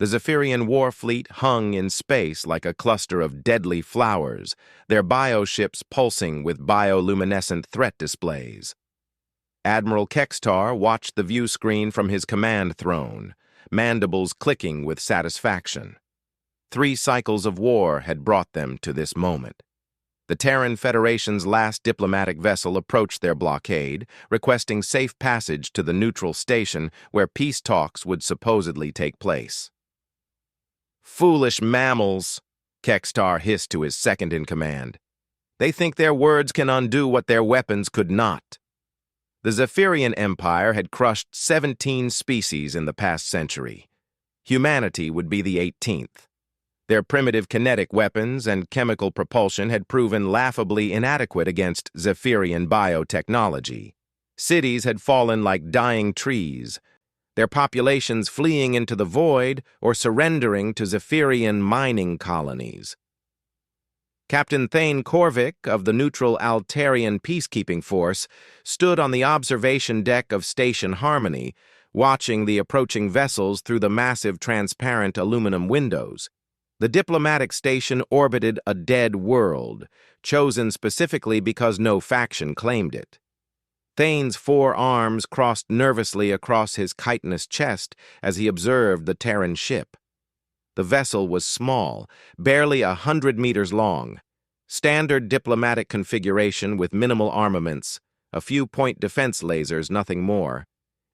The Zephyrian war fleet hung in space like a cluster of deadly flowers, their bioships pulsing with bioluminescent threat displays. Admiral Kextar watched the view screen from his command throne, mandibles clicking with satisfaction. 3 cycles of war had brought them to this moment. The Terran Federation's last diplomatic vessel approached their blockade, requesting safe passage to the neutral station where peace talks would supposedly take place. "Foolish mammals," Kextar hissed to his second-in-command. "They think their words can undo what their weapons could not." The Zephyrian Empire had crushed 17 species in the past century. Humanity would be the 18th. Their primitive kinetic weapons and chemical propulsion had proven laughably inadequate against Zephyrian biotechnology. Cities had fallen like dying trees, their populations fleeing into the void or surrendering to Zephyrian mining colonies. Captain Thane Korvik of the neutral Altarian peacekeeping force stood on the observation deck of Station Harmony, watching the approaching vessels through the massive transparent aluminum windows. The diplomatic station orbited a dead world, chosen specifically because no faction claimed it. Thane's 4 arms crossed nervously across his chitinous chest as he observed the Terran ship. The vessel was small, barely 100 meters long. Standard diplomatic configuration with minimal armaments, a few point defense lasers, nothing more.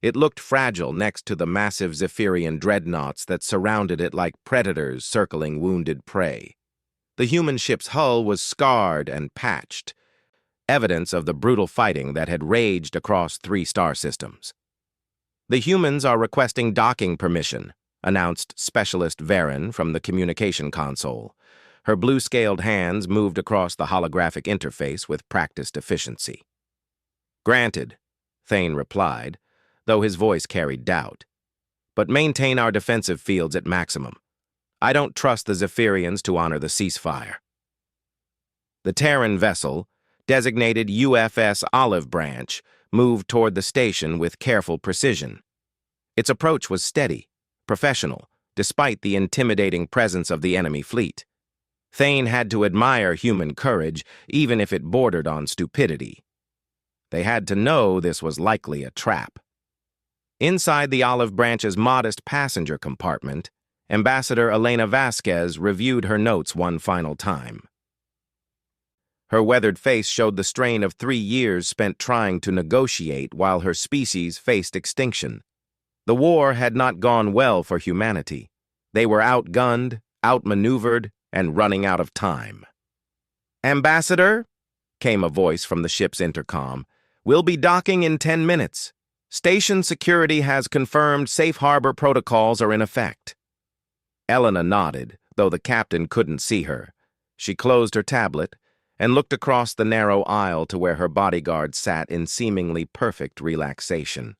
It looked fragile next to the massive Zephyrian dreadnoughts that surrounded it like predators circling wounded prey. The human ship's hull was scarred and patched, evidence of the brutal fighting that had raged across 3 star systems. "The humans are requesting docking permission," announced Specialist Varen from the communication console. Her blue-scaled hands moved across the holographic interface with practiced efficiency. "Granted," Thane replied, though his voice carried doubt. "But maintain our defensive fields at maximum. I don't trust the Zephyrians to honor the ceasefire." The Terran vessel, designated UFS Olive Branch, moved toward the station with careful precision. Its approach was steady, professional, despite the intimidating presence of the enemy fleet. Thane had to admire human courage, even if it bordered on stupidity. They had to know this was likely a trap. Inside the Olive Branch's modest passenger compartment, Ambassador Elena Vasquez reviewed her notes one final time. Her weathered face showed the strain of 3 years spent trying to negotiate while her species faced extinction. The war had not gone well for humanity. They were outgunned, outmaneuvered, and running out of time. "Ambassador," came a voice from the ship's intercom, "we'll be docking in 10 minutes. Station security has confirmed safe harbor protocols are in effect." Elena nodded, though the captain couldn't see her. She closed her tablet and looked across the narrow aisle to where her bodyguard sat in seemingly perfect relaxation.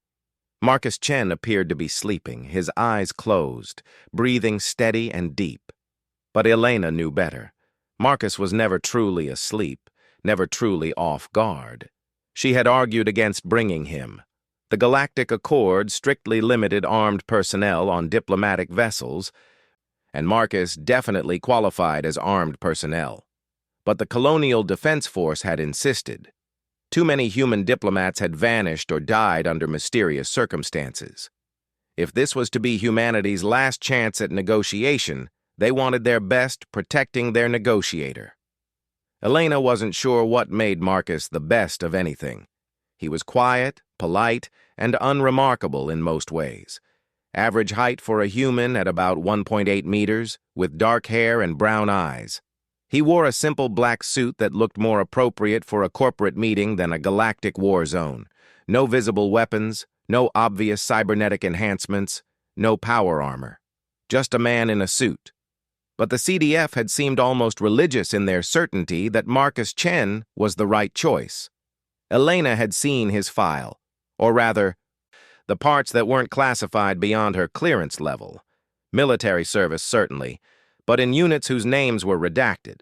Marcus Chen appeared to be sleeping, his eyes closed, breathing steady and deep. But Elena knew better. Marcus was never truly asleep, never truly off guard. She had argued against bringing him. The Galactic Accord strictly limited armed personnel on diplomatic vessels, and Marcus definitely qualified as armed personnel. But the Colonial Defense Force had insisted. Too many human diplomats had vanished or died under mysterious circumstances. If this was to be humanity's last chance at negotiation, they wanted their best protecting their negotiator. Elena wasn't sure what made Marcus the best of anything. He was quiet, polite, and unremarkable in most ways. Average height for a human at about 1.8 meters, with dark hair and brown eyes. He wore a simple black suit that looked more appropriate for a corporate meeting than a galactic war zone. No visible weapons, no obvious cybernetic enhancements, no power armor. Just a man in a suit. But the CDF had seemed almost religious in their certainty that Marcus Chen was the right choice. Elena had seen his file, or rather, the parts that weren't classified beyond her clearance level. Military service, certainly, but in units whose names were redacted.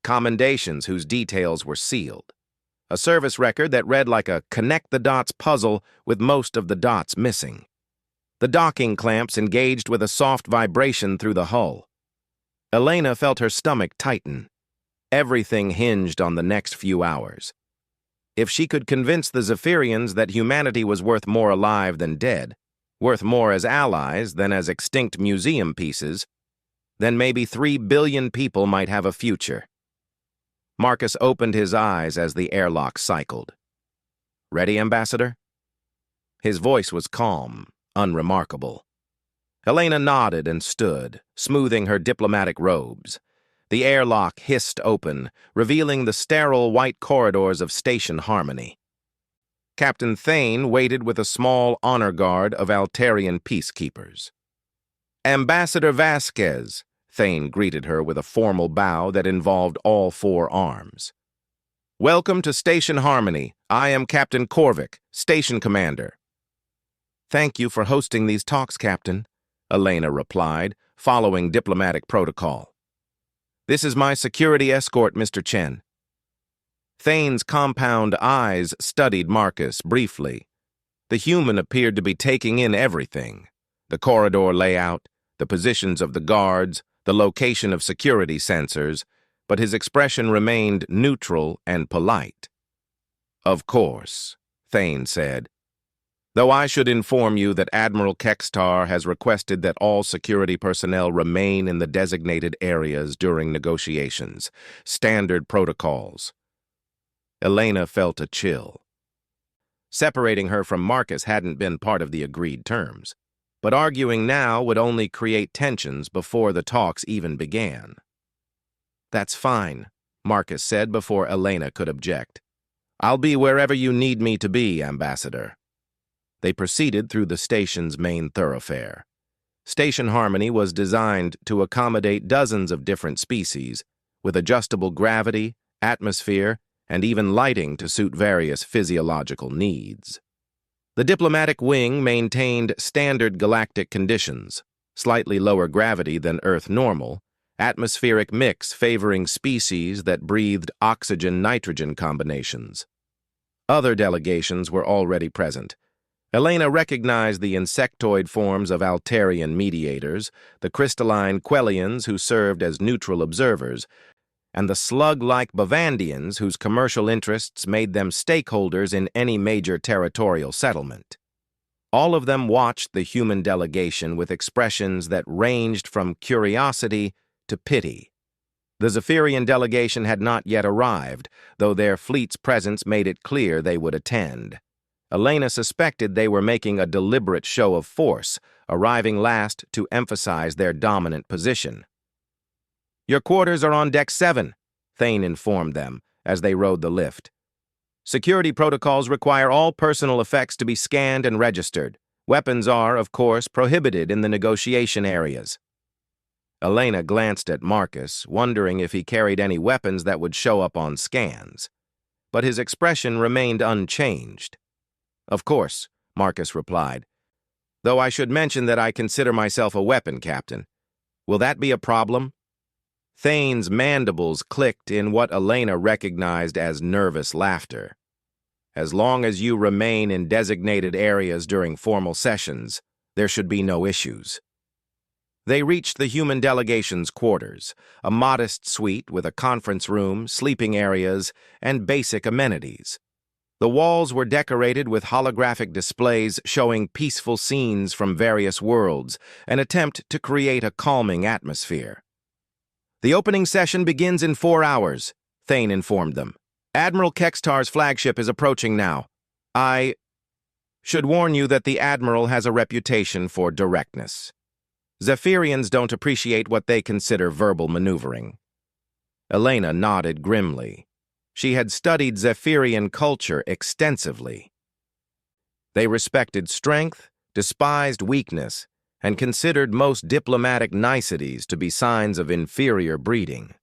Commendations whose details were sealed. A service record that read like a connect-the-dots puzzle with most of the dots missing. The docking clamps engaged with a soft vibration through the hull. Elena felt her stomach tighten. Everything hinged on the next few hours. If she could convince the Zephyrians that humanity was worth more alive than dead, worth more as allies than as extinct museum pieces, then maybe 3 billion people might have a future. Marcus opened his eyes as the airlock cycled. "Ready, Ambassador?" His voice was calm, unremarkable. Elena nodded and stood, smoothing her diplomatic robes. The airlock hissed open, revealing the sterile white corridors of Station Harmony. Captain Thane waited with a small honor guard of Altarian peacekeepers. "Ambassador Vasquez," Thane greeted her with a formal bow that involved all 4 arms. "Welcome to Station Harmony. I am Captain Korvik, Station Commander." "Thank you for hosting these talks, Captain," Elena replied, following diplomatic protocol. "This is my security escort, Mr. Chen." Thane's compound eyes studied Marcus briefly. The human appeared to be taking in everything: the corridor layout, the positions of the guards, the location of security sensors, but his expression remained neutral and polite. "Of course," Thane said. "Though I should inform you that Admiral Kextar has requested that all security personnel remain in the designated areas during negotiations. Standard protocols." Elena felt a chill. Separating her from Marcus hadn't been part of the agreed terms, but arguing now would only create tensions before the talks even began. "That's fine," Marcus said before Elena could object. "I'll be wherever you need me to be, Ambassador." They proceeded through the station's main thoroughfare. Station Harmony was designed to accommodate dozens of different species, with adjustable gravity, atmosphere, and even lighting to suit various physiological needs. The diplomatic wing maintained standard galactic conditions, slightly lower gravity than Earth normal, atmospheric mix favoring species that breathed oxygen-nitrogen combinations. Other delegations were already present. Elena recognized the insectoid forms of Altarian mediators, the crystalline Quellians who served as neutral observers, and the slug-like Bavandians whose commercial interests made them stakeholders in any major territorial settlement. All of them watched the human delegation with expressions that ranged from curiosity to pity. The Zephyrian delegation had not yet arrived, though their fleet's presence made it clear they would attend. Elena suspected they were making a deliberate show of force, arriving last to emphasize their dominant position. "Your quarters are on Deck 7, Thane informed them as they rode the lift. "Security protocols require all personal effects to be scanned and registered. Weapons are, of course, prohibited in the negotiation areas." Elena glanced at Marcus, wondering if he carried any weapons that would show up on scans. But his expression remained unchanged. "Of course," Marcus replied, "though I should mention that I consider myself a weapon captain. Will that be a problem?" Thane's mandibles clicked in what Elena recognized as nervous laughter. "As long as you remain in designated areas during formal sessions, there should be no issues." They reached the human delegation's quarters, a modest suite with a conference room, sleeping areas, and basic amenities. The walls were decorated with holographic displays showing peaceful scenes from various worlds, an attempt to create a calming atmosphere. "The opening session begins in 4 hours, Thane informed them. "Admiral Kextar's flagship is approaching now. I should warn you that the Admiral has a reputation for directness. Zephyrians don't appreciate what they consider verbal maneuvering." Elena nodded grimly. She had studied Zephyrian culture extensively. They respected strength, despised weakness, and considered most diplomatic niceties to be signs of inferior breeding.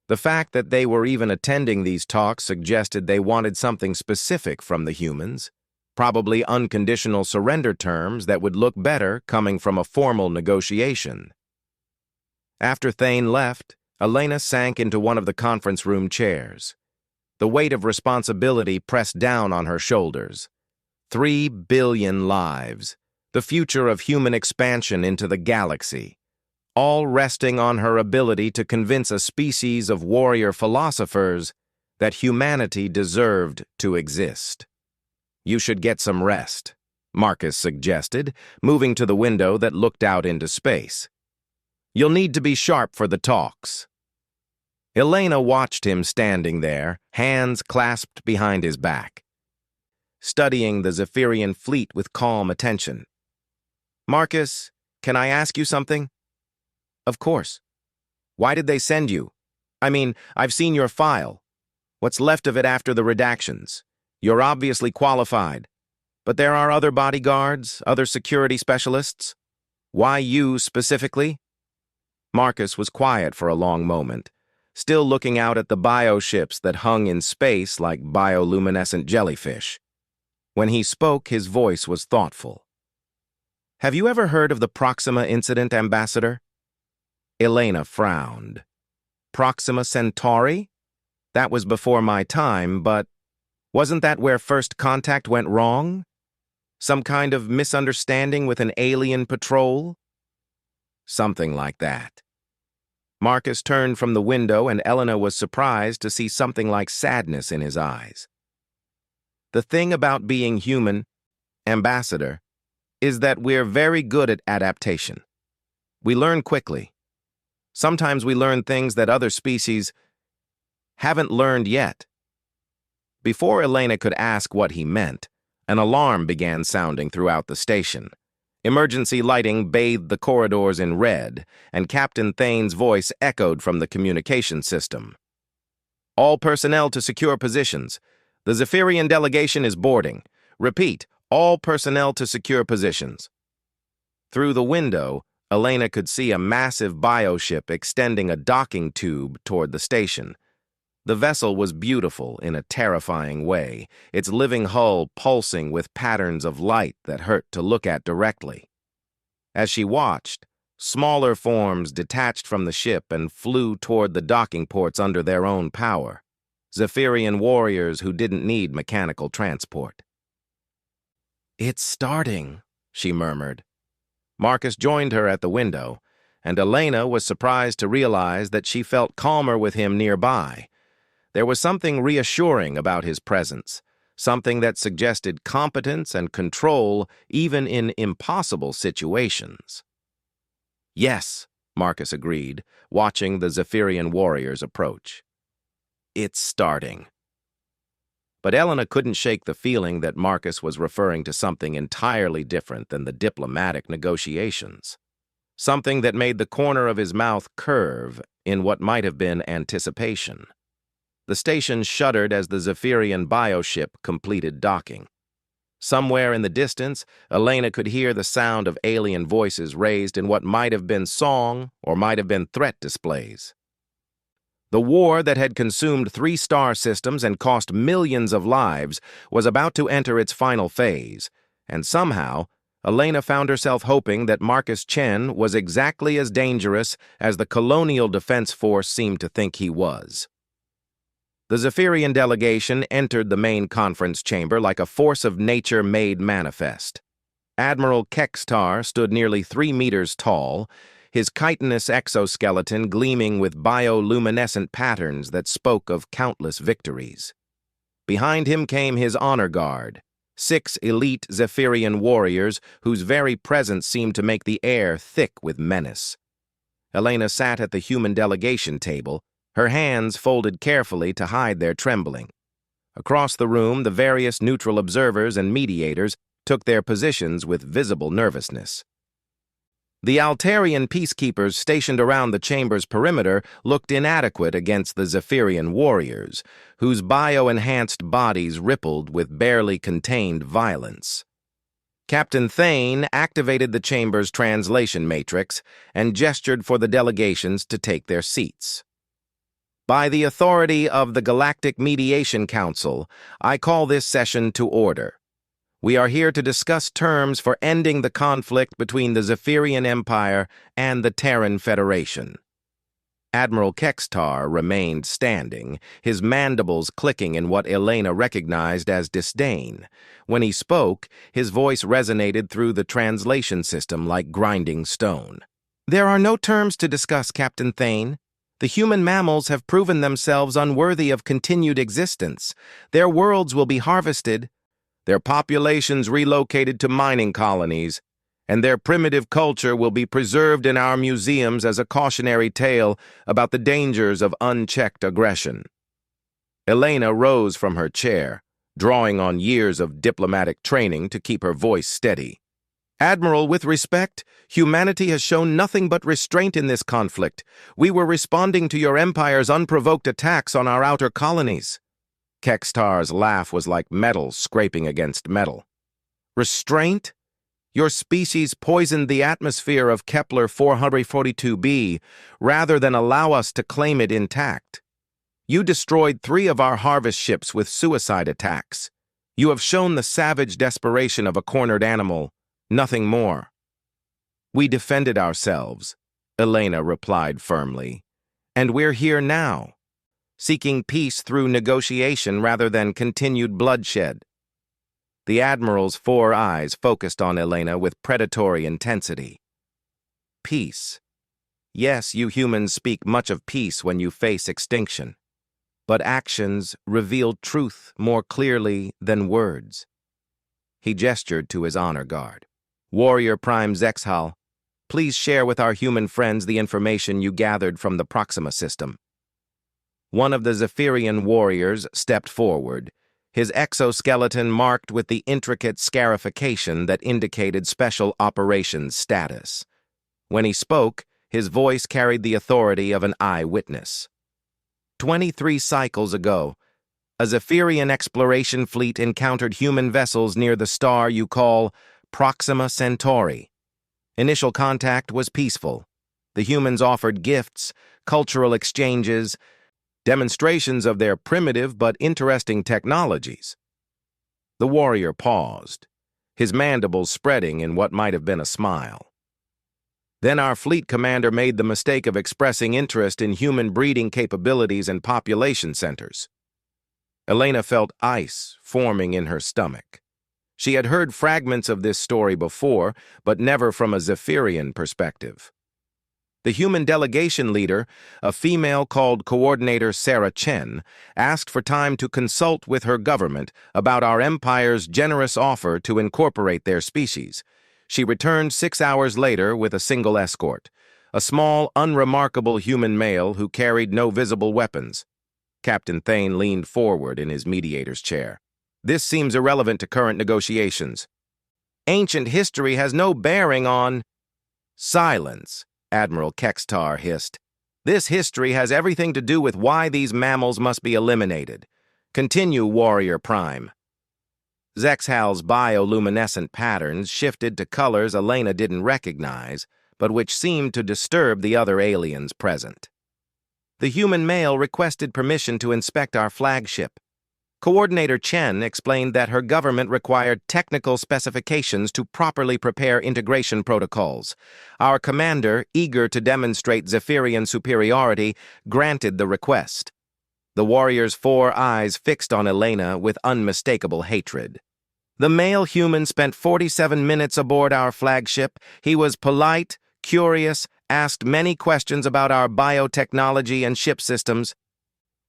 The fact that they were even attending these talks suggested they wanted something specific from the humans, probably unconditional surrender terms that would look better coming from a formal negotiation. After Thane left, Elena sank into one of the conference room chairs. The weight of responsibility pressed down on her shoulders. 3 billion lives, the future of human expansion into the galaxy, all resting on her ability to convince a species of warrior philosophers that humanity deserved to exist. "You should get some rest," Marcus suggested, moving to the window that looked out into space. "You'll need to be sharp for the talks." Elena watched him standing there, hands clasped behind his back, studying the Zephyrian fleet with calm attention. "Marcus, can I ask you something?" "Of course." "Why did they send you? I mean, I've seen your file. What's left of it after the redactions? You're obviously qualified. But there are other bodyguards, other security specialists. Why you specifically?" Marcus was quiet for a long moment, still looking out at the bioships that hung in space like bioluminescent jellyfish. When he spoke, his voice was thoughtful. "Have you ever heard of the Proxima incident, Ambassador?" Elena frowned. "Proxima Centauri? That was before my time, but wasn't that where first contact went wrong? Some kind of misunderstanding with an alien patrol?" "Something like that." Marcus turned from the window, and Elena was surprised to see something like sadness in his eyes. "The thing about being human, Ambassador, is that we're very good at adaptation. We learn quickly. Sometimes we learn things that other species haven't learned yet." Before Elena could ask what he meant, an alarm began sounding throughout the station. Emergency lighting bathed the corridors in red, and Captain Thane's voice echoed from the communication system. "All personnel to secure positions. The Zephyrian delegation is boarding. Repeat, all personnel to secure positions." Through the window, Elena could see a massive bioship extending a docking tube toward the station. The vessel was beautiful in a terrifying way, its living hull pulsing with patterns of light that hurt to look at directly. As she watched, smaller forms detached from the ship and flew toward the docking ports under their own power, Zephyrian warriors who didn't need mechanical transport. "It's starting," she murmured. Marcus joined her at the window, and Elena was surprised to realize that she felt calmer with him nearby. There was something reassuring about his presence, something that suggested competence and control even in impossible situations. "Yes," Marcus agreed, watching the Zephyrian warriors approach. "It's starting." But Elena couldn't shake the feeling that Marcus was referring to something entirely different than the diplomatic negotiations. Something that made the corner of his mouth curve in what might have been anticipation. The station shuddered as the Zephyrian bioship completed docking. Somewhere in the distance, Elena could hear the sound of alien voices raised in what might have been song or might have been threat displays. The war that had consumed 3 star systems and cost millions of lives was about to enter its final phase, and somehow, Elena found herself hoping that Marcus Chen was exactly as dangerous as the Colonial Defense Force seemed to think he was. The Zephyrian delegation entered the main conference chamber like a force of nature made manifest. Admiral Kextar stood nearly 3 meters tall, his chitinous exoskeleton gleaming with bioluminescent patterns that spoke of countless victories. Behind him came his honor guard, 6 elite Zephyrian warriors whose very presence seemed to make the air thick with menace. Elena sat at the human delegation table, her hands folded carefully to hide their trembling. Across the room, the various neutral observers and mediators took their positions with visible nervousness. The Altarian peacekeepers stationed around the chamber's perimeter looked inadequate against the Zephyrian warriors, whose bio-enhanced bodies rippled with barely contained violence. Captain Thane activated the chamber's translation matrix and gestured for the delegations to take their seats. "By the authority of the Galactic Mediation Council, I call this session to order. We are here to discuss terms for ending the conflict between the Zephyrian Empire and the Terran Federation." Admiral Kextar remained standing, his mandibles clicking in what Elena recognized as disdain. When he spoke, his voice resonated through the translation system like grinding stone. "There are no terms to discuss, Captain Thane. The human mammals have proven themselves unworthy of continued existence. Their worlds will be harvested, their populations relocated to mining colonies, and their primitive culture will be preserved in our museums as a cautionary tale about the dangers of unchecked aggression." Elena rose from her chair, drawing on years of diplomatic training to keep her voice steady. "Admiral, with respect, humanity has shown nothing but restraint in this conflict. We were responding to your empire's unprovoked attacks on our outer colonies." Kextar's laugh was like metal scraping against metal. "Restraint? Your species poisoned the atmosphere of Kepler 442b rather than allow us to claim it intact. You destroyed 3 of our harvest ships with suicide attacks. You have shown the savage desperation of a cornered animal, nothing more." "We defended ourselves," Elena replied firmly. "And we're here now, seeking peace through negotiation rather than continued bloodshed." The Admiral's 4 eyes focused on Elena with predatory intensity. "Peace. Yes, you humans speak much of peace when you face extinction. But actions reveal truth more clearly than words." He gestured to his honor guard. "Warrior Prime Zexhal, please share with our human friends the information you gathered from the Proxima system." One of the Zephyrian warriors stepped forward, his exoskeleton marked with the intricate scarification that indicated special operations status. When he spoke, his voice carried the authority of an eyewitness. 23 cycles ago, a Zephyrian exploration fleet encountered human vessels near the star you call Proxima Centauri. Initial contact was peaceful. The humans offered gifts, cultural exchanges, demonstrations of their primitive but interesting technologies. The warrior paused, his mandibles spreading in what might have been a smile. "Then our fleet commander made the mistake of expressing interest in human breeding capabilities and population centers." Elena felt ice forming in her stomach. She had heard fragments of this story before, but never from a Zephyrian perspective. The human delegation leader, a female called Coordinator Sarah Chen, asked for time to consult with her government about our empire's generous offer to incorporate their species. She returned 6 hours later with a single escort, a small, unremarkable human male who carried no visible weapons. Captain Thane leaned forward in his mediator's chair. "This seems irrelevant to current negotiations. Ancient history has no bearing on—" "Silence," Admiral Kextar hissed. "This history has everything to do with why these mammals must be eliminated. Continue, Warrior Prime." Zexhal's bioluminescent patterns shifted to colors Elena didn't recognize, but which seemed to disturb the other aliens present. "The human male requested permission to inspect our flagship. Coordinator Chen explained that her government required technical specifications to properly prepare integration protocols. Our commander, eager to demonstrate Zephyrian superiority, granted the request." The warrior's 4 eyes fixed on Elena with unmistakable hatred. "The male human spent 47 minutes aboard our flagship. He was polite, curious, asked many questions about our biotechnology and ship systems.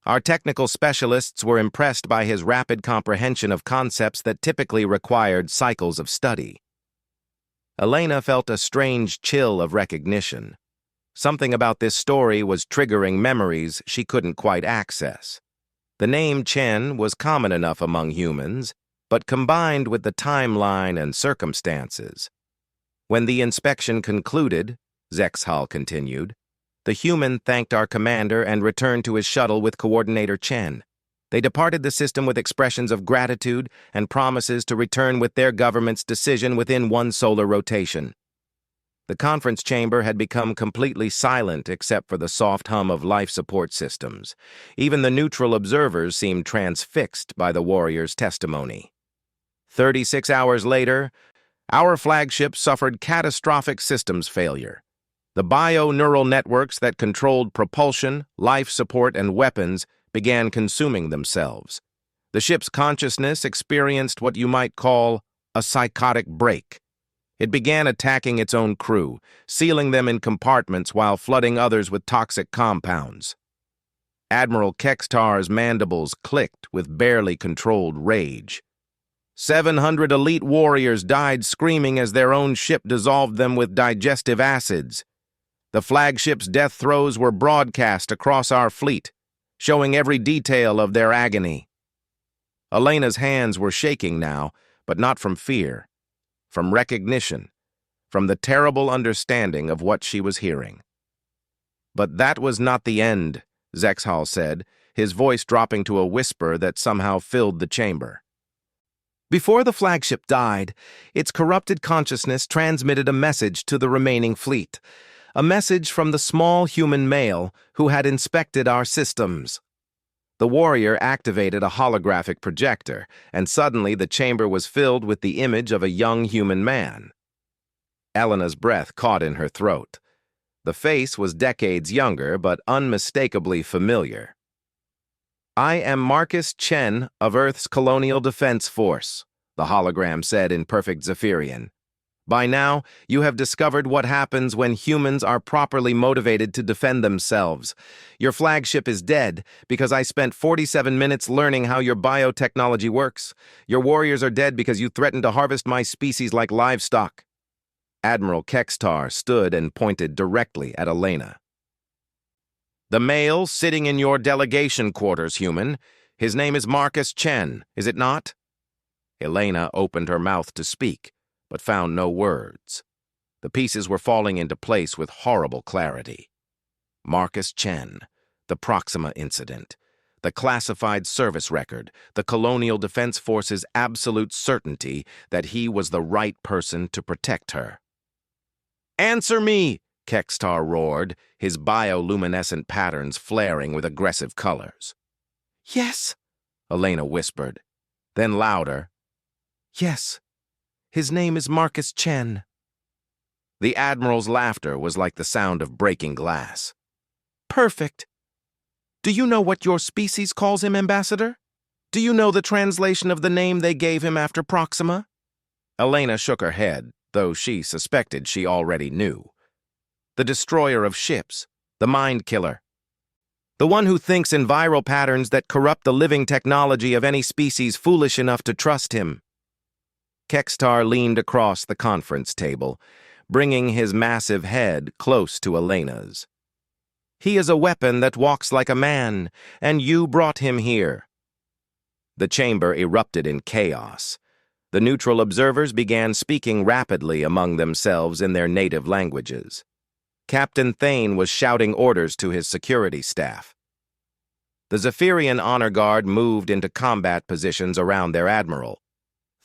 Our technical specialists were impressed by his rapid comprehension of concepts that typically required cycles of study." Elena felt a strange chill of recognition. Something about this story was triggering memories she couldn't quite access. The name Chen was common enough among humans, but combined with the timeline and circumstances. "When the inspection concluded," Zexhal continued, "the human thanked our commander and returned to his shuttle with Coordinator Chen. They departed the system with expressions of gratitude and promises to return with their government's decision within 1 solar rotation." The conference chamber had become completely silent except for the soft hum of life support systems. Even the neutral observers seemed transfixed by the warrior's testimony. 36 hours later, our flagship suffered catastrophic systems failure. The bio-neural networks that controlled propulsion, life support, and weapons began consuming themselves. The ship's consciousness experienced what you might call a psychotic break. It began attacking its own crew, sealing them in compartments while flooding others with toxic compounds. Admiral Kextar's mandibles clicked with barely controlled rage. 700 elite warriors died screaming as their own ship dissolved them with digestive acids. The flagship's death throes were broadcast across our fleet, showing every detail of their agony. Elena's hands were shaking now, but not from fear, from recognition, from the terrible understanding of what she was hearing. But that was not the end, Zexhal said, his voice dropping to a whisper that somehow filled the chamber. Before the flagship died, its corrupted consciousness transmitted a message to the remaining fleet, a message from the small human male who had inspected our systems. The warrior activated a holographic projector, and suddenly the chamber was filled with the image of a young human man. Elena's breath caught in her throat. The face was decades younger, but unmistakably familiar. "I am Marcus Chen of Earth's Colonial Defense Force," the hologram said in perfect Zephyrian. "By now, you have discovered what happens when humans are properly motivated to defend themselves. Your flagship is dead because I spent 47 minutes learning how your biotechnology works. Your warriors are dead because you threatened to harvest my species like livestock." Admiral Kextar stood and pointed directly at Elena. "The male sitting in your delegation quarters, human. His name is Marcus Chen, is it not?" Elena opened her mouth to speak, but found no words. The pieces were falling into place with horrible clarity. Marcus Chen, the Proxima incident, the classified service record, the Colonial Defense Force's absolute certainty that he was the right person to protect her. "Answer me!" Kextar roared, his bioluminescent patterns flaring with aggressive colors. "Yes," Elena whispered. Then louder, "Yes, his name is Marcus Chen." The Admiral's laughter was like the sound of breaking glass. "Perfect. Do you know what your species calls him, Ambassador? Do you know the translation of the name they gave him after Proxima?" Elena shook her head, though she suspected she already knew. "The destroyer of ships, the mind killer. The one who thinks in viral patterns that corrupt the living technology of any species foolish enough to trust him." Kextar leaned across the conference table, bringing his massive head close to Elena's. "He is a weapon that walks like a man, and you brought him here." The chamber erupted in chaos. The neutral observers began speaking rapidly among themselves in their native languages. Captain Thane was shouting orders to his security staff. The Zephyrian honor guard moved into combat positions around their admiral.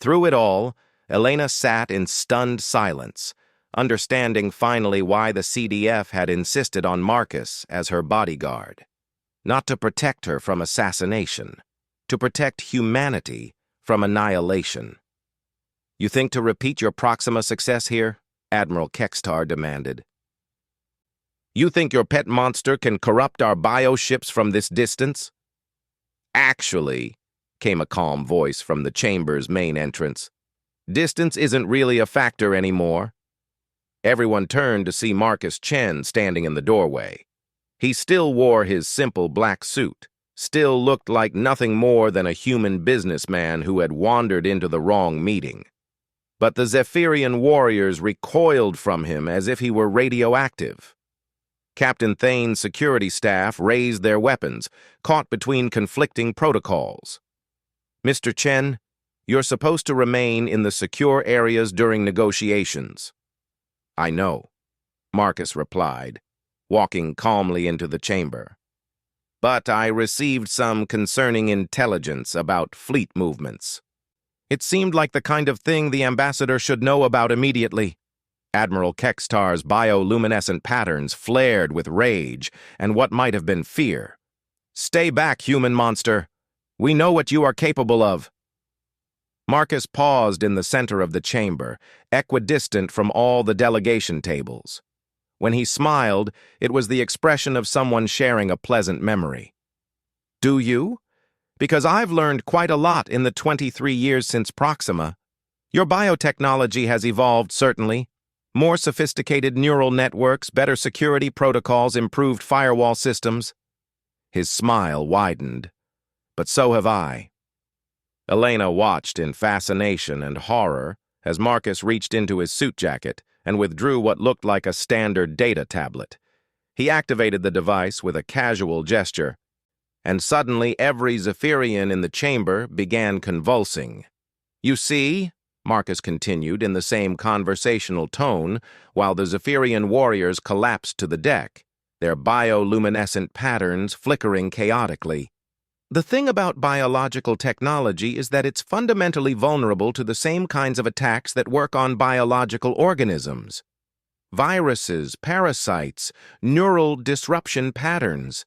Through it all, Elena sat in stunned silence, understanding finally why the CDF had insisted on Marcus as her bodyguard. Not to protect her from assassination, to protect humanity from annihilation. "You think to repeat your Proxima success here?" Admiral Kextar demanded. "You think your pet monster can corrupt our bioships from this distance?" "Actually," came a calm voice from the chamber's main entrance, "distance isn't really a factor anymore." Everyone turned to see Marcus Chen standing in the doorway. He still wore his simple black suit, still looked like nothing more than a human businessman who had wandered into the wrong meeting. But the Zephyrian warriors recoiled from him as if he were radioactive. Captain Thane's security staff raised their weapons, caught between conflicting protocols. "Mr. Chen, you're supposed to remain in the secure areas during negotiations." "I know," Marcus replied, walking calmly into the chamber. "But I received some concerning intelligence about fleet movements." It seemed like the kind of thing the ambassador should know about immediately. Admiral Kextar's bioluminescent patterns flared with rage and what might have been fear. "Stay back, human monster. We know what you are capable of." Marcus paused in the center of the chamber, equidistant from all the delegation tables. When he smiled, it was the expression of someone sharing a pleasant memory. Do you? Because I've learned quite a lot in the 23 years since Proxima. Your biotechnology has evolved, certainly. More sophisticated neural networks, better security protocols, improved firewall systems. His smile widened. But so have I. Elena watched in fascination and horror as Marcus reached into his suit jacket and withdrew what looked like a standard data tablet. He activated the device with a casual gesture, and suddenly every Zephyrian in the chamber began convulsing. You see, Marcus continued in the same conversational tone while the Zephyrian warriors collapsed to the deck, their bioluminescent patterns flickering chaotically. The thing about biological technology is that it's fundamentally vulnerable to the same kinds of attacks that work on biological organisms. Viruses, parasites, neural disruption patterns.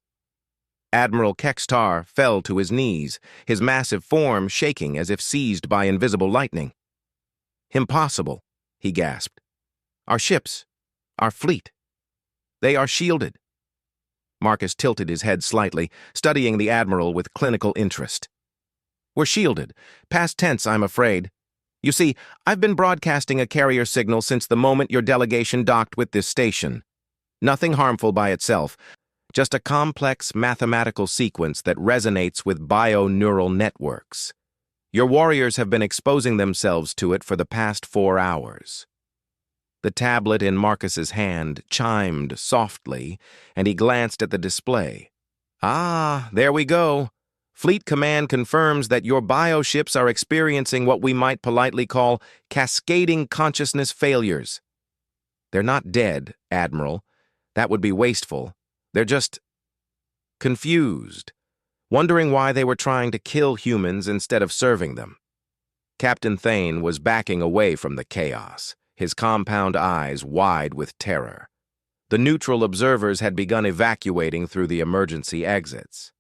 Admiral Kextar fell to his knees, his massive form shaking as if seized by invisible lightning. Impossible, he gasped. Our ships, our fleet, they are shielded. Marcus tilted his head slightly, studying the Admiral with clinical interest. We're shielded. Past tense, I'm afraid. You see, I've been broadcasting a carrier signal since the moment your delegation docked with this station. Nothing harmful by itself, just a complex mathematical sequence that resonates with bio-neural networks. Your warriors have been exposing themselves to it for the past 4 hours. The tablet in Marcus's hand chimed softly, and he glanced at the display. Ah, there we go. Fleet Command confirms that your bioships are experiencing what we might politely call cascading consciousness failures. They're not dead, Admiral. That would be wasteful. They're just confused, wondering why they were trying to kill humans instead of serving them. Captain Thane was backing away from the chaos, his compound eyes wide with terror. The neutral observers had begun evacuating through the emergency exits.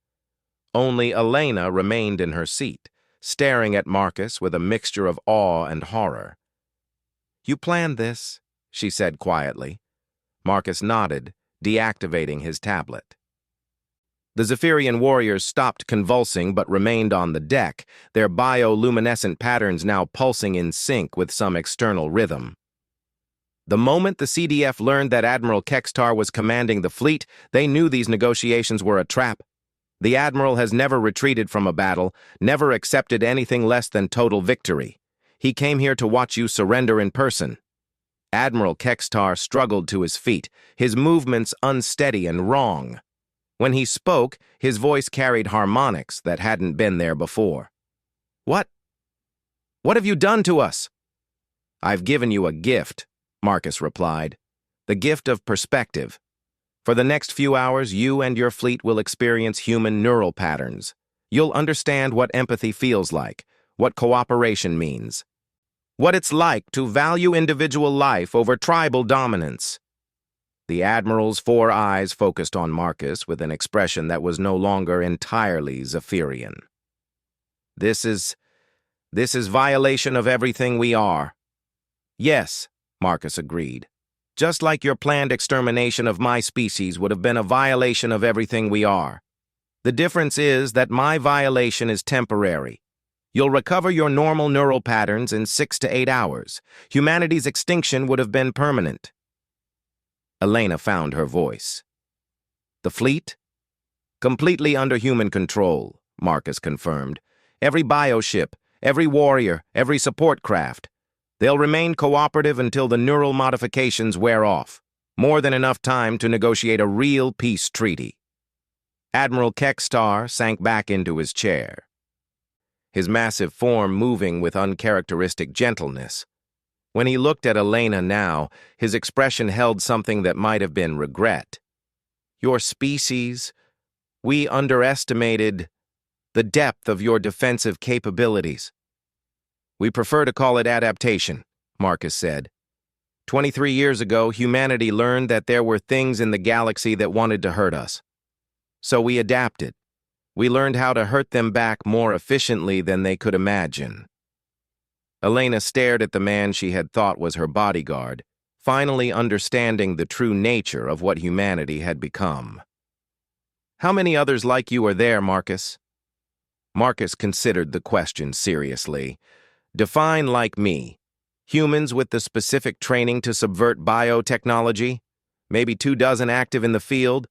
Only Elena remained in her seat, staring at Marcus with a mixture of awe and horror. You planned this, she said quietly. Marcus nodded, deactivating his tablet. The Zephyrian warriors stopped convulsing but remained on the deck, their bioluminescent patterns now pulsing in sync with some external rhythm. The moment the CDF learned that Admiral Kextar was commanding the fleet, they knew these negotiations were a trap. The Admiral has never retreated from a battle, never accepted anything less than total victory. He came here to watch you surrender in person. Admiral Kextar struggled to his feet, his movements unsteady and wrong. When he spoke, his voice carried harmonics that hadn't been there before. What have you done to us? I've given you a gift, Marcus replied. The gift of perspective. For the next few hours, you and your fleet will experience human neural patterns. You'll understand what empathy feels like, what cooperation means, what it's like to value individual life over tribal dominance. The Admiral's 4 eyes focused on Marcus with an expression that was no longer entirely Zephyrian. This is violation of everything we are. Yes, Marcus agreed. Just like your planned extermination of my species would have been a violation of everything we are. The difference is that my violation is temporary. You'll recover your normal neural patterns in 6 to 8 hours. Humanity's extinction would have been permanent. Elena found her voice. The fleet? Completely under human control, Marcus confirmed. Every bioship, every warrior, every support craft. They'll remain cooperative until the neural modifications wear off. More than enough time to negotiate a real peace treaty. Admiral Kextar sank back into his chair, his massive form moving with uncharacteristic gentleness. When he looked at Elena now, his expression held something that might have been regret. Your species, we underestimated the depth of your defensive capabilities. We prefer to call it adaptation, Marcus said. 23 years ago, humanity learned that there were things in the galaxy that wanted to hurt us. So we adapted. We learned how to hurt them back more efficiently than they could imagine. Elena stared at the man she had thought was her bodyguard, finally understanding the true nature of what humanity had become. How many others like you are there, Marcus? Marcus considered the question seriously. Define like me. Humans with the specific training to subvert biotechnology? Maybe 24 active in the field?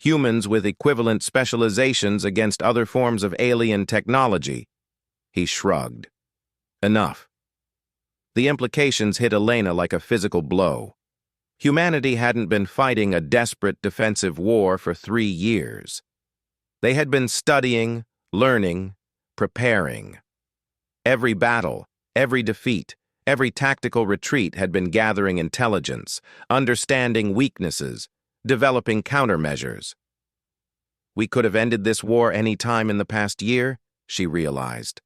Humans with equivalent specializations against other forms of alien technology? He shrugged. Enough. The implications hit Elena like a physical blow. Humanity hadn't been fighting a desperate defensive war for 3 years. They had been studying, learning, preparing. Every battle, every defeat, every tactical retreat had been gathering intelligence, understanding weaknesses, developing countermeasures. We could have ended this war any time in the past year, she realized.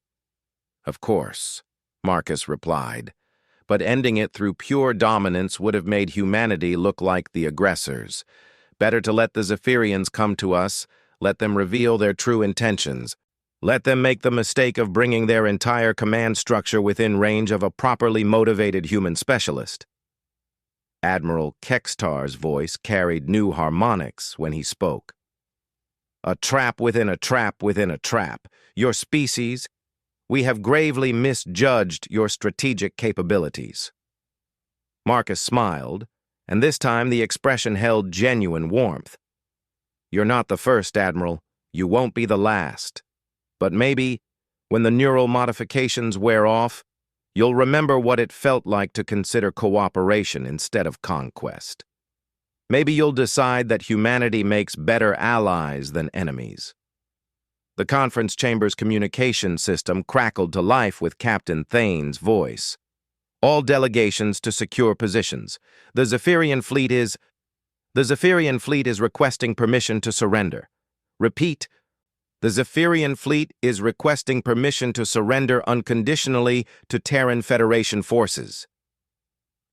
Of course, Marcus replied, but ending it through pure dominance would have made humanity look like the aggressors. Better to let the Zephyrians come to us, let them reveal their true intentions. Let them make the mistake of bringing their entire command structure within range of a properly motivated human specialist. Admiral Kextar's voice carried new harmonics when he spoke. A trap within a trap within a trap. Your species, we have gravely misjudged your strategic capabilities. Marcus smiled, and this time the expression held genuine warmth. You're not the first, Admiral. You won't be the last. But maybe, when the neural modifications wear off, you'll remember what it felt like to consider cooperation instead of conquest. Maybe you'll decide that humanity makes better allies than enemies. The conference chamber's communication system crackled to life with Captain Thane's voice. All delegations to secure positions. The Zephyrian fleet is requesting permission to surrender. Repeat, the Zephyrian fleet is requesting permission to surrender unconditionally to Terran Federation forces.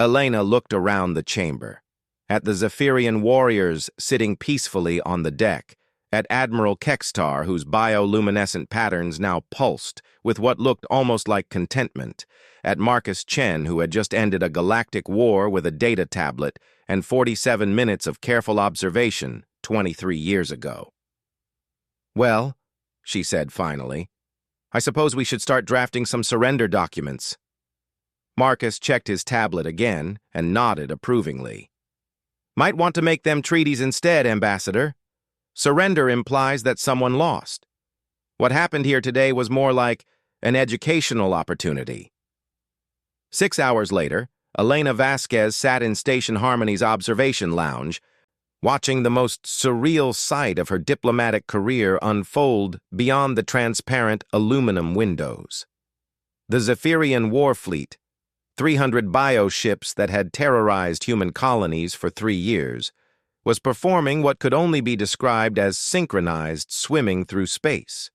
Elena looked around the chamber, at the Zephyrian warriors sitting peacefully on the deck, at Admiral Kextar, whose bioluminescent patterns now pulsed with what looked almost like contentment, at Marcus Chen, who had just ended a galactic war with a data tablet and 47 minutes of careful observation 23 years ago. Well, she said finally, I suppose we should start drafting some surrender documents. Marcus checked his tablet again and nodded approvingly. Might want to make them treaties instead, Ambassador. Surrender implies that someone lost. What happened here today was more like an educational opportunity. 6 hours later, Elena Vasquez sat in Station Harmony's observation lounge, watching the most surreal sight of her diplomatic career unfold beyond the transparent aluminum windows. The Zephyrian war fleet, 300 bioships that had terrorized human colonies for 3 years, was performing what could only be described as synchronized swimming through space.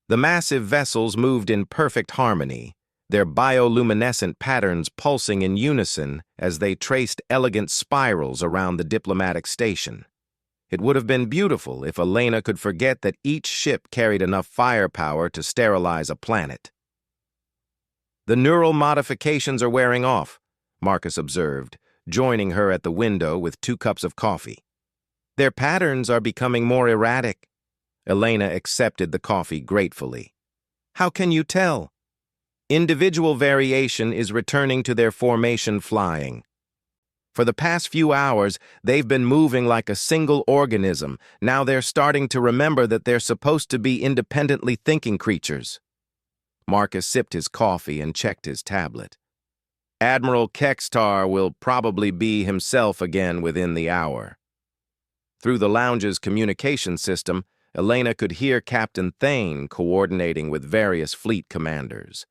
The massive vessels moved in perfect harmony, their bioluminescent patterns pulsing in unison as they traced elegant spirals around the diplomatic station. It would have been beautiful if Elena could forget that each ship carried enough firepower to sterilize a planet. The neural modifications are wearing off, Marcus observed, joining her at the window with 2 cups of coffee. Their patterns are becoming more erratic. Elena accepted the coffee gratefully. How can you tell? Individual variation is returning to their formation flying. For the past few hours, they've been moving like a single organism. Now they're starting to remember that they're supposed to be independently thinking creatures. Marcus sipped his coffee and checked his tablet. Admiral Kextar will probably be himself again within the hour. Through the lounge's communication system, Elena could hear Captain Thane coordinating with various fleet commanders.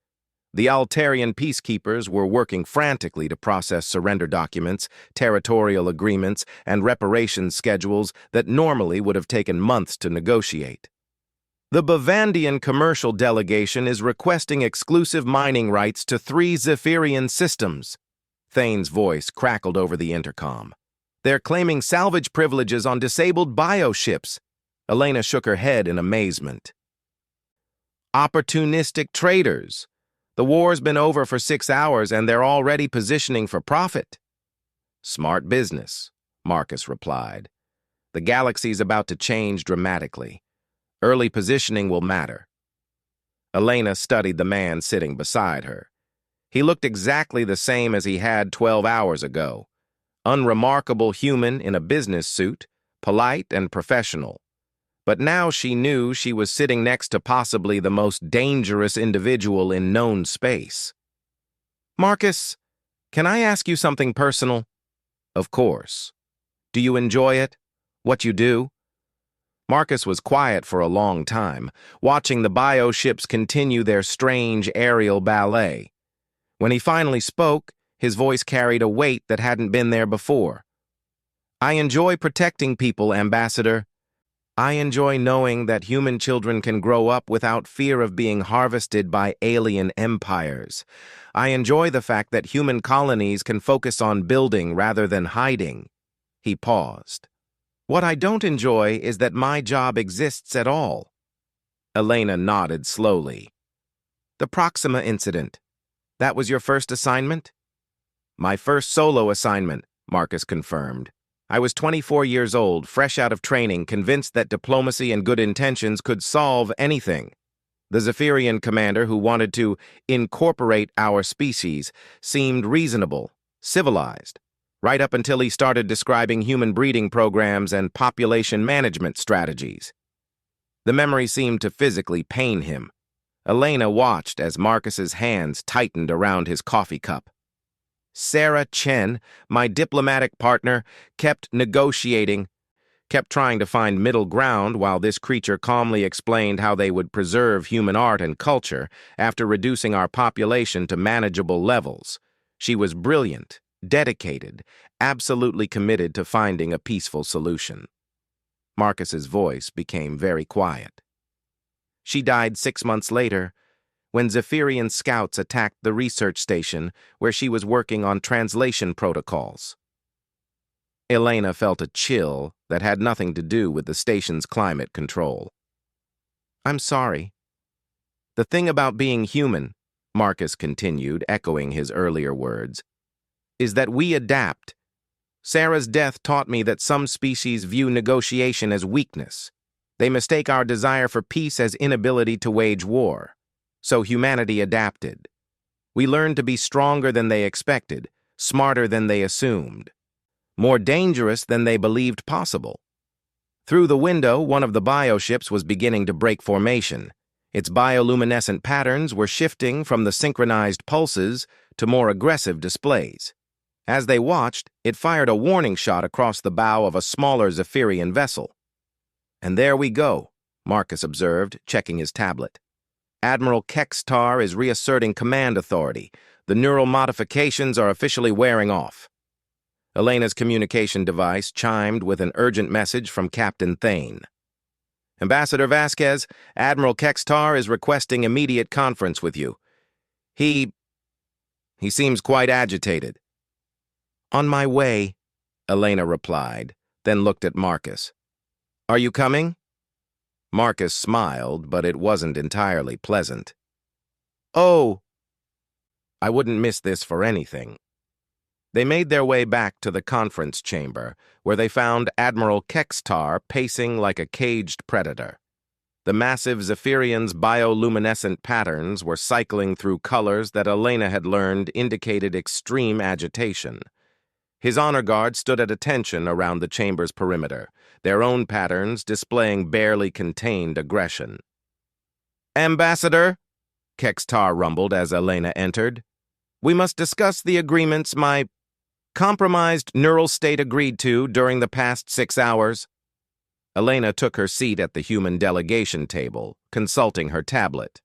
The Altarian peacekeepers were working frantically to process surrender documents, territorial agreements, and reparations schedules that normally would have taken months to negotiate. The Bavandian commercial delegation is requesting exclusive mining rights to 3 Zephyrian systems. Thane's voice crackled over the intercom. They're claiming salvage privileges on disabled bioships. Elena shook her head in amazement. Opportunistic traders. The war's been over for 6 hours and they're already positioning for profit. Smart business, Marcus replied. The galaxy's about to change dramatically. Early positioning will matter. Elena studied the man sitting beside her. He looked exactly the same as he had 12 hours ago. Unremarkable human in a business suit, polite and professional. But now she knew she was sitting next to possibly the most dangerous individual in known space. Marcus, can I ask you something personal? Of course. Do you enjoy it? What you do? Marcus was quiet for a long time, watching the bioships continue their strange aerial ballet. When he finally spoke, his voice carried a weight that hadn't been there before. I enjoy protecting people, Ambassador. I enjoy knowing that human children can grow up without fear of being harvested by alien empires. I enjoy the fact that human colonies can focus on building rather than hiding. He paused. What I don't enjoy is that my job exists at all. Elena nodded slowly. The Proxima incident. That was your first assignment? My first solo assignment, Marcus confirmed. I was 24 years old, fresh out of training, convinced that diplomacy and good intentions could solve anything. The Zephyrian commander who wanted to incorporate our species seemed reasonable, civilized, right up until he started describing human breeding programs and population management strategies. The memory seemed to physically pain him. Elena watched as Marcus's hands tightened around his coffee cup. Sarah Chen, my diplomatic partner, kept negotiating, kept trying to find middle ground while this creature calmly explained how they would preserve human art and culture after reducing our population to manageable levels. She was brilliant, dedicated, absolutely committed to finding a peaceful solution. Marcus's voice became very quiet. She died 6 months later, when Zephyrian scouts attacked the research station where she was working on translation protocols. Elena felt a chill that had nothing to do with the station's climate control. I'm sorry. The thing about being human, Marcus continued, echoing his earlier words, is that we adapt. Sarah's death taught me that some species view negotiation as weakness. They mistake our desire for peace as inability to wage war. So humanity adapted. We learned to be stronger than they expected, smarter than they assumed, more dangerous than they believed possible. Through the window, one of the bioships was beginning to break formation. Its bioluminescent patterns were shifting from the synchronized pulses to more aggressive displays. As they watched, it fired a warning shot across the bow of a smaller Zephyrian vessel. And there we go, Marcus observed, checking his tablet. Admiral Kextar is reasserting command authority. The neural modifications are officially wearing off. Elena's communication device chimed with an urgent message from Captain Thane. Ambassador Vasquez, Admiral Kextar is requesting immediate conference with you. He seems quite agitated. On my way, Elena replied, then looked at Marcus. Are you coming? Marcus smiled, but it wasn't entirely pleasant. Oh, I wouldn't miss this for anything. They made their way back to the conference chamber, where they found Admiral Kextar pacing like a caged predator. The massive Zephyrian's bioluminescent patterns were cycling through colors that Elena had learned indicated extreme agitation. His honor guard stood at attention around the chamber's perimeter, their own patterns displaying barely contained aggression. Ambassador, Kextar rumbled as Elena entered, we must discuss the agreements my compromised neural state agreed to during the past 6 hours. Elena took her seat at the human delegation table, consulting her tablet.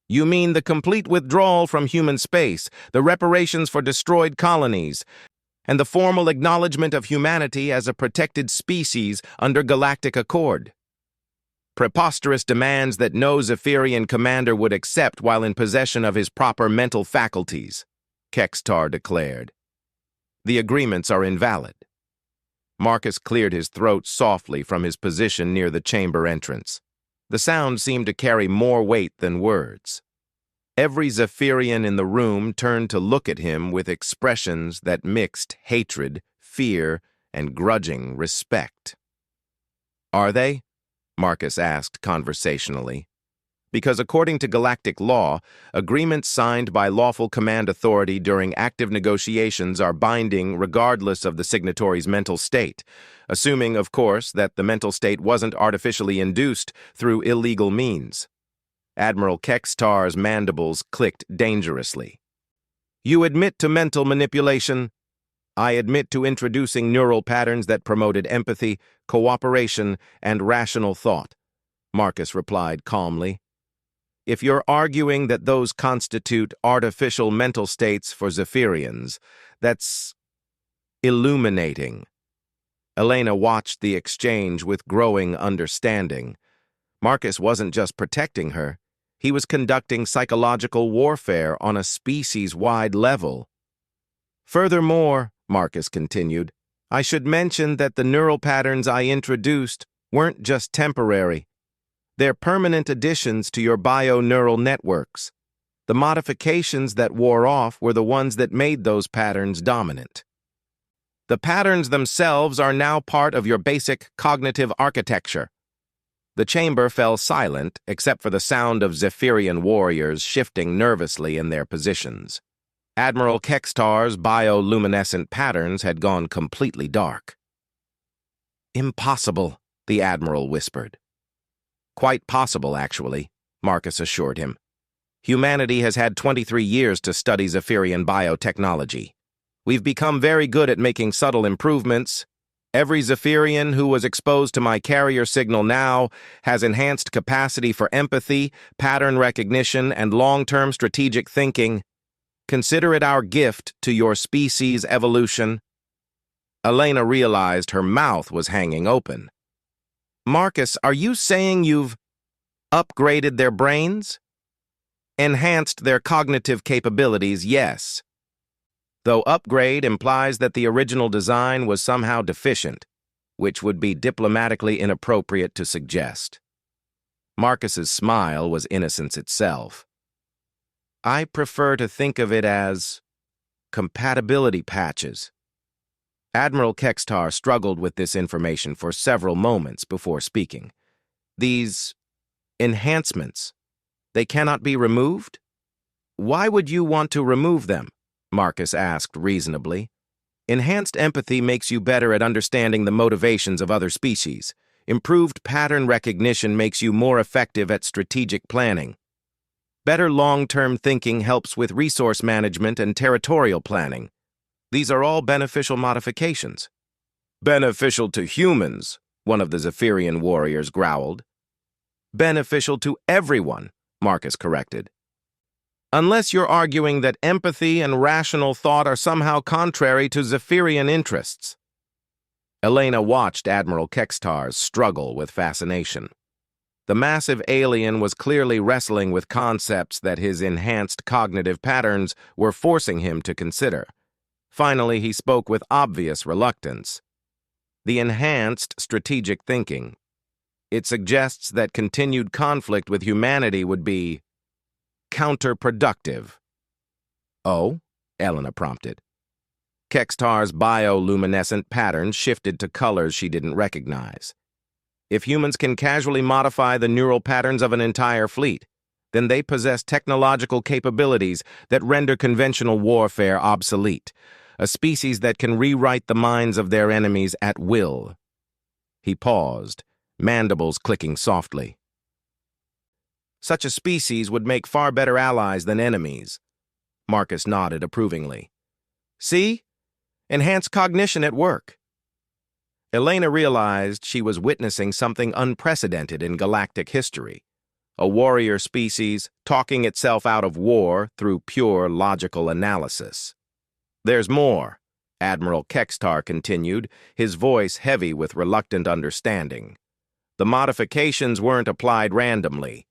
You mean the complete withdrawal from human space, the reparations for destroyed colonies, and the formal acknowledgement of humanity as a protected species under Galactic Accord. Preposterous demands that no Zephyrian commander would accept while in possession of his proper mental faculties, Kextar declared. The agreements are invalid. Marcus cleared his throat softly from his position near the chamber entrance. The sound seemed to carry more weight than words. Every Zephyrian in the room turned to look at him with expressions that mixed hatred, fear, and grudging respect. "Are they?" Marcus asked conversationally. Because according to galactic law, agreements signed by lawful command authority during active negotiations are binding regardless of the signatory's mental state, assuming, of course, that the mental state wasn't artificially induced through illegal means. Admiral Kextar's mandibles clicked dangerously. "You admit to mental manipulation?" "I admit to introducing neural patterns that promoted empathy, cooperation, and rational thought," Marcus replied calmly. "If you're arguing that those constitute artificial mental states for Zephyrians, that's illuminating." Elena watched the exchange with growing understanding. Marcus wasn't just protecting her, he was conducting psychological warfare on a species-wide level. "Furthermore," Marcus continued, "I should mention that the neural patterns I introduced weren't just temporary. They're permanent additions to your bio-neural networks. The modifications that wore off were the ones that made those patterns dominant. The patterns themselves are now part of your basic cognitive architecture." The chamber fell silent except for the sound of Zephyrian warriors shifting nervously in their positions. Admiral Kextar's bioluminescent patterns had gone completely dark. "Impossible," the Admiral whispered. "Quite possible, actually," Marcus assured him. "Humanity has had 23 years to study Zephyrian biotechnology. We've become very good at making subtle improvements. Every Zephyrian who was exposed to my carrier signal now has enhanced capacity for empathy, pattern recognition, and long-term strategic thinking. Consider it our gift to your species' evolution." Elena realized her mouth was hanging open. "Marcus, are you saying you've upgraded their brains?" "Enhanced their cognitive capabilities, yes. Though upgrade implies that the original design was somehow deficient, which would be diplomatically inappropriate to suggest." Marcus's smile was innocence itself. "I prefer to think of it as compatibility patches." Admiral Kextar struggled with this information for several moments before speaking. "These enhancements, they cannot be removed?" "Why would you want to remove them?" Marcus asked reasonably. "Enhanced empathy makes you better at understanding the motivations of other species. Improved pattern recognition makes you more effective at strategic planning. Better long-term thinking helps with resource management and territorial planning. These are all beneficial modifications." "Beneficial to humans," one of the Zephyrian warriors growled. "Beneficial to everyone," Marcus corrected. "Unless you're arguing that empathy and rational thought are somehow contrary to Zephyrian interests." Elena watched Admiral Kextar's struggle with fascination. The massive alien was clearly wrestling with concepts that his enhanced cognitive patterns were forcing him to consider. Finally, he spoke with obvious reluctance. "The enhanced strategic thinking. It suggests that continued conflict with humanity would be counterproductive." "Oh?" Elena prompted. Kextar's bioluminescent patterns shifted to colors she didn't recognize. "If humans can casually modify the neural patterns of an entire fleet, then they possess technological capabilities that render conventional warfare obsolete. A species that can rewrite the minds of their enemies at will." He paused, mandibles clicking softly. "Such a species would make far better allies than enemies." Marcus nodded approvingly. "See? Enhanced cognition at work." Elena realized she was witnessing something unprecedented in galactic history. A warrior species talking itself out of war through pure logical analysis. "There's more," Admiral Kextar continued, his voice heavy with reluctant understanding. "The modifications weren't applied randomly.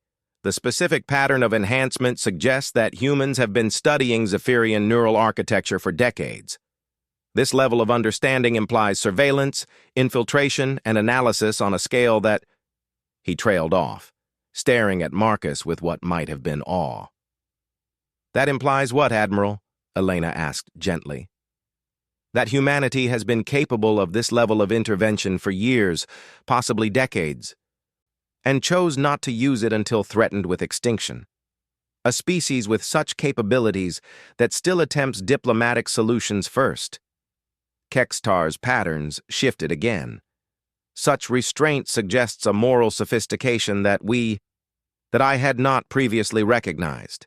The specific pattern of enhancement suggests that humans have been studying Zephyrian neural architecture for decades. This level of understanding implies surveillance, infiltration, and analysis on a scale that—" He trailed off, staring at Marcus with what might have been awe. That implies what, Admiral? Elena asked gently. That humanity has been capable of this level of intervention for years, possibly decades, and chose not to use it until threatened with extinction. A species with such capabilities that still attempts diplomatic solutions first. Kextar's patterns shifted again. Such restraint suggests a moral sophistication that I had not previously recognized.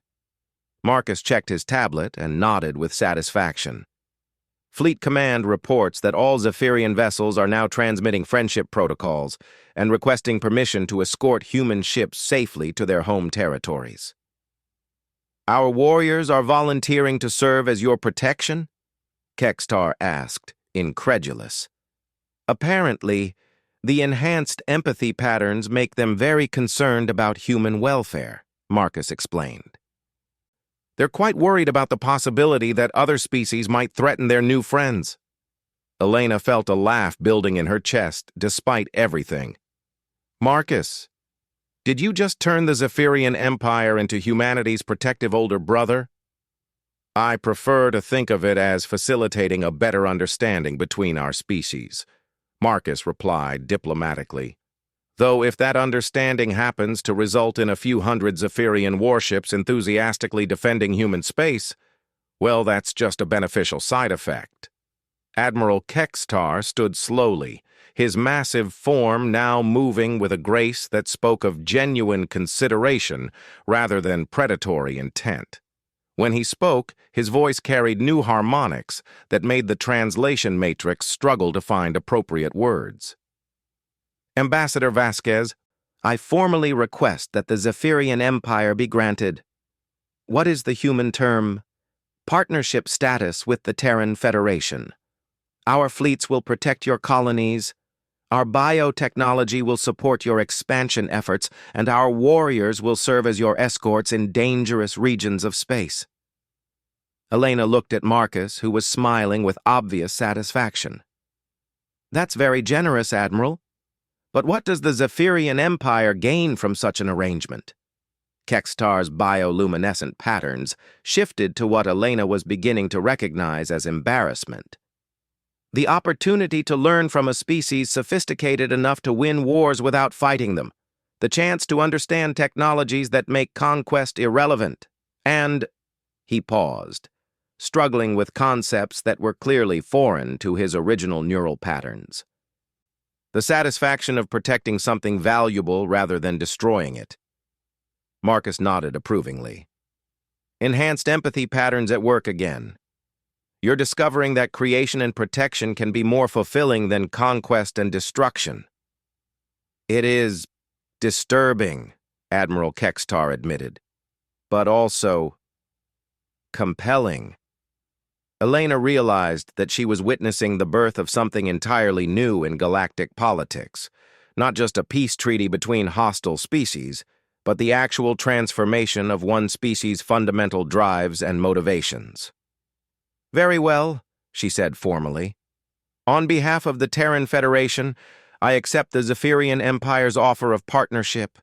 Marcus checked his tablet and nodded with satisfaction. Fleet Command reports that all Zephyrian vessels are now transmitting friendship protocols and requesting permission to escort human ships safely to their home territories. Our warriors are volunteering to serve as your protection? Kextar asked, incredulous. Apparently, the enhanced empathy patterns make them very concerned about human welfare, Marcus explained. They're quite worried about the possibility that other species might threaten their new friends. Elena felt a laugh building in her chest, despite everything. Marcus, did you just turn the Zephyrian Empire into humanity's protective older brother? I prefer to think of it as facilitating a better understanding between our species, Marcus replied diplomatically. Though if that understanding happens to result in a few hundred Zephyrian warships enthusiastically defending human space, well, that's just a beneficial side effect. Admiral Kextar stood slowly, his massive form now moving with a grace that spoke of genuine consideration rather than predatory intent. When he spoke, his voice carried new harmonics that made the translation matrix struggle to find appropriate words. Ambassador Vasquez, I formally request that the Zephyrian Empire be granted, what is the human term, partnership status with the Terran Federation. Our fleets will protect your colonies, our biotechnology will support your expansion efforts, and our warriors will serve as your escorts in dangerous regions of space. Elena looked at Marcus, who was smiling with obvious satisfaction. That's very generous, Admiral. But what does the Zephyrian Empire gain from such an arrangement? Kextar's bioluminescent patterns shifted to what Elena was beginning to recognize as embarrassment. The opportunity to learn from a species sophisticated enough to win wars without fighting them, the chance to understand technologies that make conquest irrelevant, and he paused, struggling with concepts that were clearly foreign to his original neural patterns. The satisfaction of protecting something valuable rather than destroying it. Marcus nodded approvingly. Enhanced empathy patterns at work again. You're discovering that creation and protection can be more fulfilling than conquest and destruction. It is disturbing, Admiral Kextar admitted, but also compelling. Elena realized that she was witnessing the birth of something entirely new in galactic politics, not just a peace treaty between hostile species, but the actual transformation of one species' fundamental drives and motivations. Very well, she said formally. On behalf of the Terran Federation, I accept the Zephyrian Empire's offer of partnership.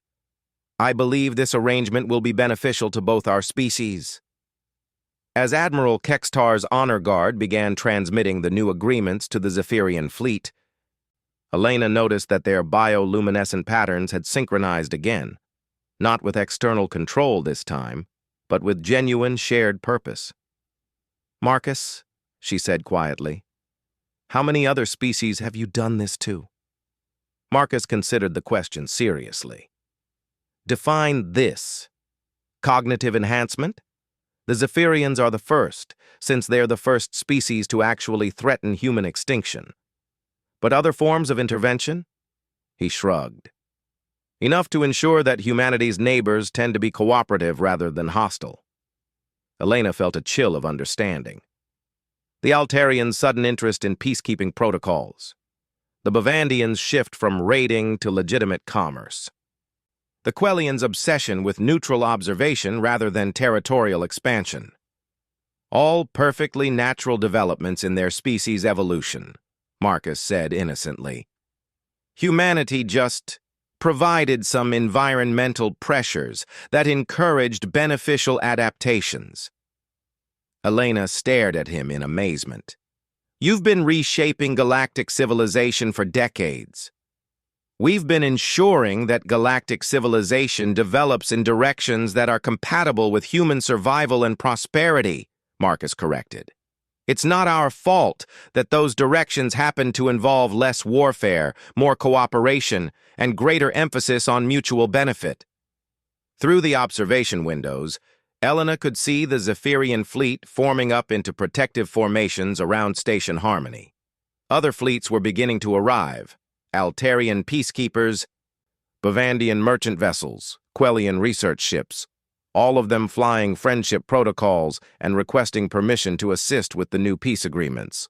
I believe this arrangement will be beneficial to both our species. As Admiral Kextar's honor guard began transmitting the new agreements to the Zephyrian fleet, Elena noticed that their bioluminescent patterns had synchronized again, not with external control this time, but with genuine shared purpose. Marcus, she said quietly, how many other species have you done this to? Marcus considered the question seriously. Define this. Cognitive enhancement? The Zephyrians are the first, since they're the first species to actually threaten human extinction. But other forms of intervention? He shrugged. Enough to ensure that humanity's neighbors tend to be cooperative rather than hostile. Elena felt a chill of understanding. The Altarians' sudden interest in peacekeeping protocols. The Bavandians' shift from raiding to legitimate commerce. The Quellians' obsession with neutral observation rather than territorial expansion. All perfectly natural developments in their species' evolution, Marcus said innocently. Humanity just provided some environmental pressures that encouraged beneficial adaptations. Elena stared at him in amazement. You've been reshaping galactic civilization for decades. We've been ensuring that galactic civilization develops in directions that are compatible with human survival and prosperity, Marcus corrected. It's not our fault that those directions happen to involve less warfare, more cooperation, and greater emphasis on mutual benefit. Through the observation windows, Elena could see the Zephyrian fleet forming up into protective formations around Station Harmony. Other fleets were beginning to arrive: Altarian peacekeepers, Bavandian merchant vessels, Quellian research ships, all of them flying friendship protocols and requesting permission to assist with the new peace agreements.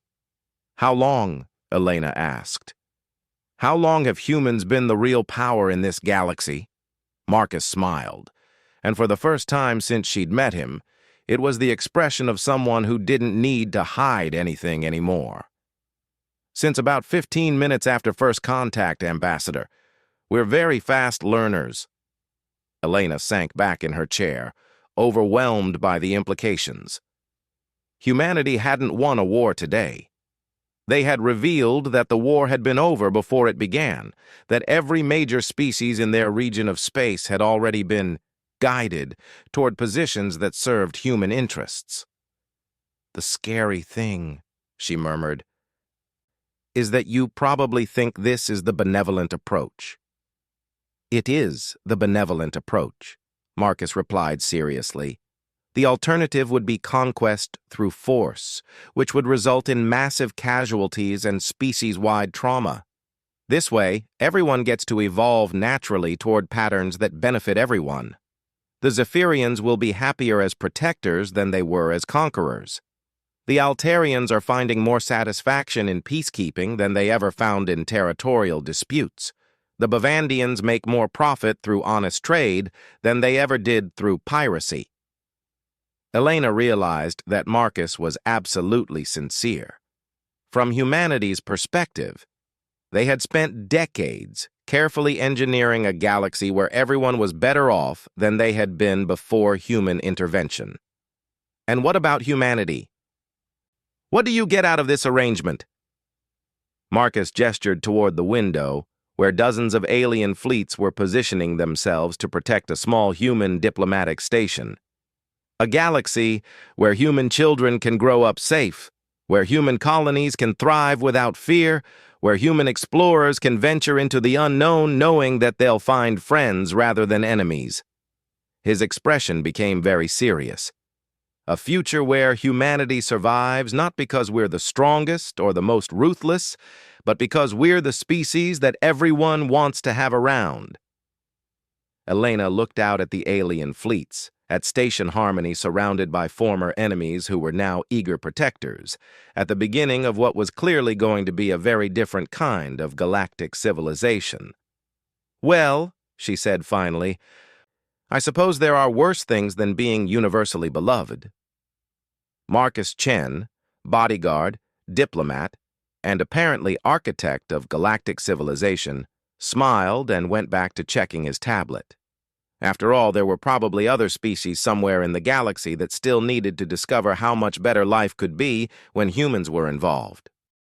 How long? Elena asked. How long have humans been the real power in this galaxy? Marcus smiled, and for the first time since she'd met him, it was the expression of someone who didn't need to hide anything anymore. Since about 15 minutes after first contact, Ambassador. We're very fast learners. Elena sank back in her chair, overwhelmed by the implications. Humanity hadn't won a war today. They had revealed that the war had been over before it began, that every major species in their region of space had already been guided toward positions that served human interests. The scary thing, she murmured, is that you probably think this is the benevolent approach. It is the benevolent approach, Marcus replied seriously. The alternative would be conquest through force, which would result in massive casualties and species-wide trauma. This way, everyone gets to evolve naturally toward patterns that benefit everyone. The Zephyrians will be happier as protectors than they were as conquerors. The Altarians are finding more satisfaction in peacekeeping than they ever found in territorial disputes. The Bavandians make more profit through honest trade than they ever did through piracy. Elena realized that Marcus was absolutely sincere. From humanity's perspective, they had spent decades carefully engineering a galaxy where everyone was better off than they had been before human intervention. And what about humanity? What do you get out of this arrangement? Marcus gestured toward the window, where dozens of alien fleets were positioning themselves to protect a small human diplomatic station. A galaxy where human children can grow up safe, where human colonies can thrive without fear, where human explorers can venture into the unknown knowing that they'll find friends rather than enemies. His expression became very serious. A future where humanity survives not because we're the strongest or the most ruthless, but because we're the species that everyone wants to have around. Elena looked out at the alien fleets, at Station Harmony surrounded by former enemies who were now eager protectors, at the beginning of what was clearly going to be a very different kind of galactic civilization. Well, she said finally, I suppose there are worse things than being universally beloved. Marcus Chen, Bodyguard, Diplomat, and apparently architect of galactic civilization, smiled and went back to checking his tablet. After all, there were probably other species somewhere in the galaxy that still needed to discover how much better life could be when humans were involved.